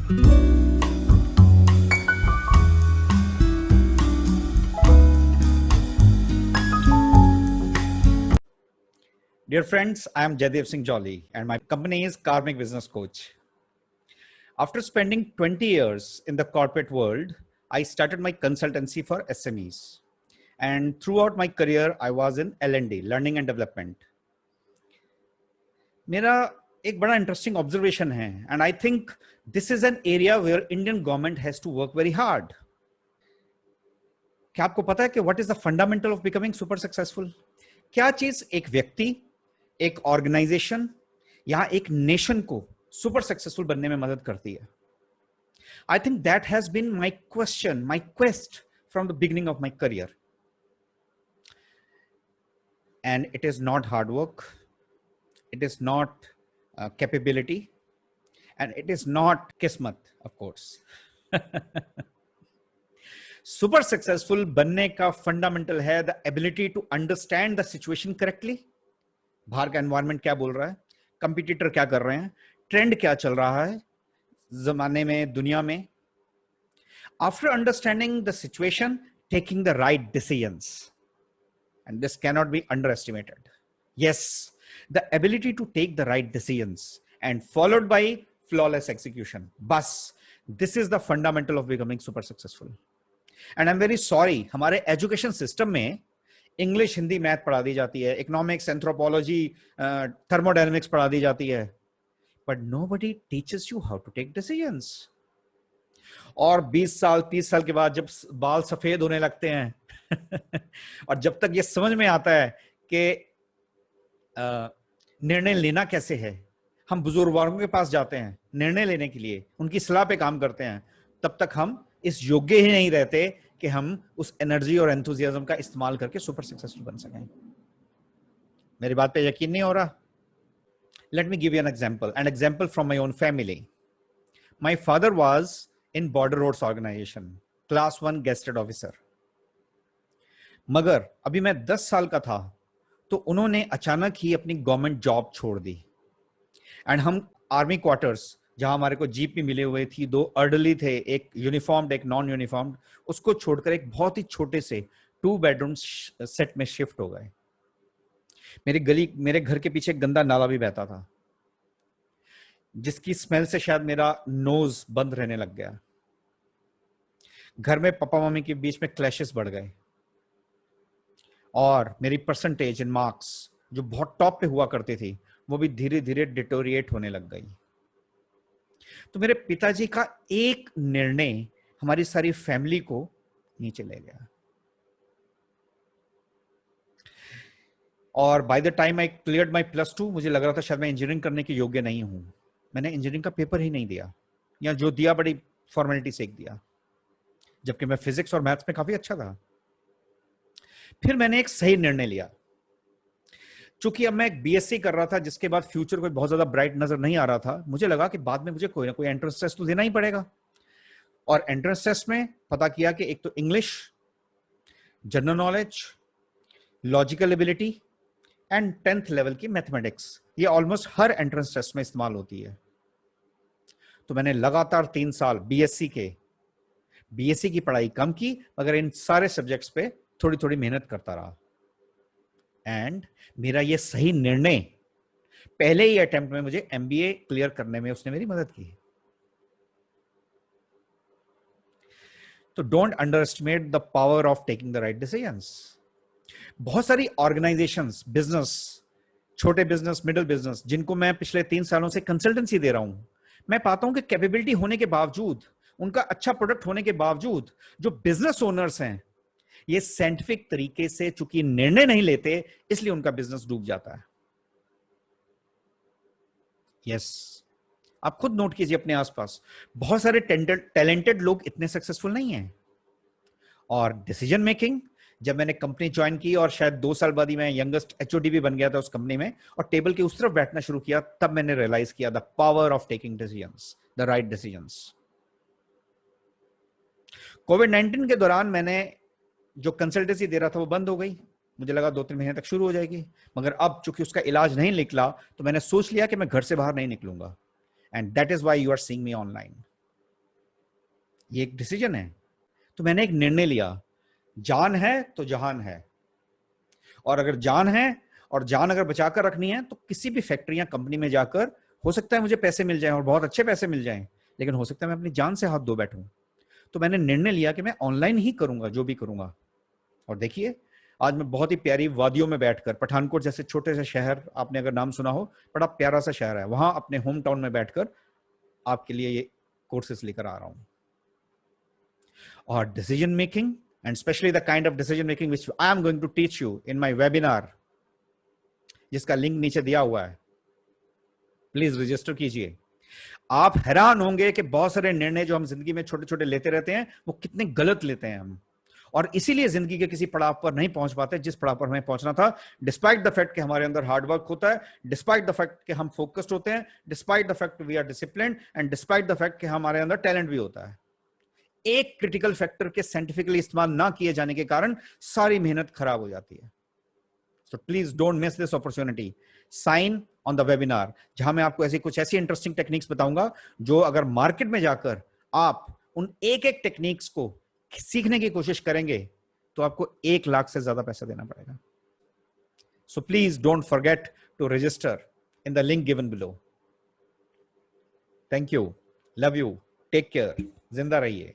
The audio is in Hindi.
Dear friends, I am Jaidev Singh Jolly and my company is Karmic Business Coach. After spending 20 years in the corporate world, I started my consultancy for SMEs. And throughout my career, I was in L&D, Learning and Development. मेरा एक बड़ा interesting observation है, and I think this is an area where Indian government has to work very hard. क्या आपको पता है कि what is the fundamental of becoming super successful? क्या चीज एक व्यक्ति, एक ऑर्गेनाइजेशन या एक नेशन को सुपर सक्सेसफुल बनने में मदद करती है? I think that has been my question, my quest from the beginning of my career. And it is not hard work, it is not capability, and it is not किस्मत, ऑफ कोर्स. सुपर सक्सेसफुल बनने का फंडामेंटल है the ability to understand the situation correctly. बाहर का एनवायरनमेंट क्या बोल रहा है, कंपटीटर क्या कर रहे हैं, ट्रेंड क्या चल रहा है जमाने में, दुनिया में. After understanding the situation, taking the right decisions, and this cannot be underestimated. Yes, the ability to take the right decisions and followed by flawless execution. बस this is the fundamental of becoming super successful. And I am very sorry, हमारे एजुकेशन सिस्टम में इंग्लिश, हिंदी, मैथ पढ़ा दी जाती है, इकोनॉमिक्स, एंथ्रोपोलॉजी, थर्मोडायनेमिक्स पढ़ा दी जाती है, but nobody teaches you how to take decisions. और 20 साल 30 साल के बाद जब बाल सफेद होने लगते हैं और जब तक ये समझ में आता है कि निर्णय लेना कैसे है, हम बुजुर्गों के पास जाते हैं निर्णय लेने के लिए, उनकी सलाह पे काम करते हैं, तब तक हम इस योग्य ही नहीं रहते कि हम उस एनर्जी और एंथुसियाज्म का इस्तेमाल करके सुपर सक्सेसफुल बन सकें. मेरी बात पे यकीन नहीं हो रहा? Let me give you an example from my own family. My father was in Border Roads Organization, Class 1 Gazetted Officer. मगर अभी मैं 10 साल का था तो उन्होंने अचानक ही अपनी गवर्नमेंट जॉब छोड़ दी, एंड हम आर्मी क्वार्टर्स, जहां हमारे को जीप भी मिले हुए थी, 2 अर्डरली थे, एक यूनिफॉर्म्ड एक नॉन यूनिफॉर्म्ड, उसको छोड़कर एक बहुत ही छोटे से 2 बेडरूम सेट में शिफ्ट हो गए. मेरे घर के पीछे एक गंदा नाला भी बहता था, जिसकी स्मेल से शायद मेरा नोज बंद रहने लग गया. घर में पापा मम्मी के बीच में क्लैशेस बढ़ गए, और मेरी परसेंटेज इन मार्क्स जो बहुत टॉप पे हुआ करती थी, वो भी धीरे धीरे डिटोरिएट होने लग गई. तो मेरे पिताजी का एक निर्णय हमारी सारी फैमिली को नीचे ले गया. और by the time I cleared my +2, मुझे लग रहा था शायद मैं इंजीनियरिंग करने के योग्य नहीं हूं. मैंने इंजीनियरिंग का पेपर ही नहीं दिया, या जो दिया बड़ी फॉर्मेलिटी से दिया, जबकि मैं फिजिक्स और मैथ्स में काफी अच्छा था. फिर मैंने एक सही निर्णय लिया. चूंकि अब मैं एक बीएससी कर रहा था, जिसके बाद फ्यूचर कोई बहुत ज्यादा ब्राइट नजर नहीं आ रहा था, मुझे लगा कि बाद में मुझे कोई ना कोई एंट्रेंस टेस्ट तो देना ही पड़ेगा. और एंट्रेंस टेस्ट में पता किया कि एक तो English, general knowledge, logical ability and 10th level की मैथमेटिक्स, ये ऑलमोस्ट हर एंट्रेंस टेस्ट में इस्तेमाल होती है. तो मैंने लगातार 3 साल बीएससी की पढ़ाई कम की, मगर इन सारे सब्जेक्ट्स पे थोड़ी थोड़ी मेहनत करता रहा. एंड मेरा ये सही निर्णय पहले ही अटेम्प्ट में मुझे एमबीए क्लियर करने में उसने मेरी मदद की. तो don't under estimate the power of taking the right decisions. बहुत सारी ऑर्गेनाइजेशंस, बिजनेस, छोटे बिजनेस, मिडिल बिजनेस, जिनको मैं पिछले 3 सालों से कंसल्टेंसी दे रहा हूं, मैं पाता हूं कि कैपेबिलिटी होने के बावजूद, उनका अच्छा प्रोडक्ट होने के बावजूद, जो बिजनेस ओनर्स हैं, ये साइंटिफिक तरीके से चूंकि निर्णय नहीं लेते, इसलिए उनका बिजनेस डूब जाता है. यस, आप खुद नोट कीजिए अपने आसपास, बहुत सारे टैलेंटेड लोग इतने सक्सेसफुल नहीं हैं. और डिसीजन मेकिंग, जब मैंने कंपनी ज्वाइन की और शायद 2 साल बाद ही मैं यंगेस्ट एचओडी भी बन गया था उस कंपनी में, और टेबल के उस तरफ बैठना शुरू किया, तब मैंने रियलाइज किया the power of taking decisions, the right decisions. कोविड-19 के दौरान मैंने जो कंसल्टेंसी दे रहा था वो बंद हो गई. मुझे लगा 2-3 महीने तक शुरू हो जाएगी, मगर अब चूंकि उसका इलाज नहीं निकला, तो मैंने सोच लिया कि मैं घर से बाहर नहीं निकलूंगा. And that is why you are seeing me online. ये एक डिसीजन है। तो मैंने एक निर्णय लिया, जान है तो जहान है, और अगर जान है और जान अगर बचाकर रखनी है तो किसी भी फैक्ट्री या कंपनी में जाकर हो सकता है मुझे पैसे मिल जाएं और बहुत अच्छे पैसे मिल जाएं, लेकिन हो सकता है मैं अपनी जान से हाथ धो बैठूं। तो मैंने निर्णय लिया कि मैं ऑनलाइन ही करूंगा जो भी करूंगा। और देखिए, आज मैं बहुत ही प्यारी वादियों में बैठकर, पठानकोट जैसे छोटे से शहर, आपने अगर नाम सुना हो, बड़ा प्यारा सा शहर है, वहां अपने होम टाउन में बैठकर आपके लिए ये कोर्सेस लेकर आ रहा हूं। और decision making, and especially the kind of decision making which I am going to teach you in my webinar, जिसका लिंक नीचे दिया हुआ है, प्लीज रजिस्टर कीजिए। आप हैरान होंगे कि बहुत सारे निर्णय जो हम जिंदगी में छोटे छोटे लेते रहते हैं वो कितने गलत लेते हैं हम, और इसीलिए जिंदगी के किसी पड़ाव पर नहीं पहुंच पाते जिस पड़ाव पर हमें पहुंचना था, डिस्पाइट द फैक्ट कि हमारे अंदर हार्डवर्क होता है, डिस्पाइट द फैक्ट कि हम फोकस्ड होते हैं, despite the fact we are disciplined, and despite the fact कि हमारे अंदर टैलेंट भी होता है। एक क्रिटिकल फैक्टर के साइंटिफिकली इस्तेमाल ना किए जाने के कारण सारी मेहनत खराब हो जाती है। So please don't miss this opportunity, sign on the webinar, जहां मैं आपको कुछ ऐसी इंटरेस्टिंग टेक्निक्स बताऊंगा जो अगर मार्केट में जाकर आप उन एक एक टेक्निक्स को सीखने की कोशिश करेंगे तो आपको 1 लाख से ज्यादा पैसा देना पड़ेगा। So please don't forget to register in the link given below. Thank you, love you, take care, जिंदा रहिए।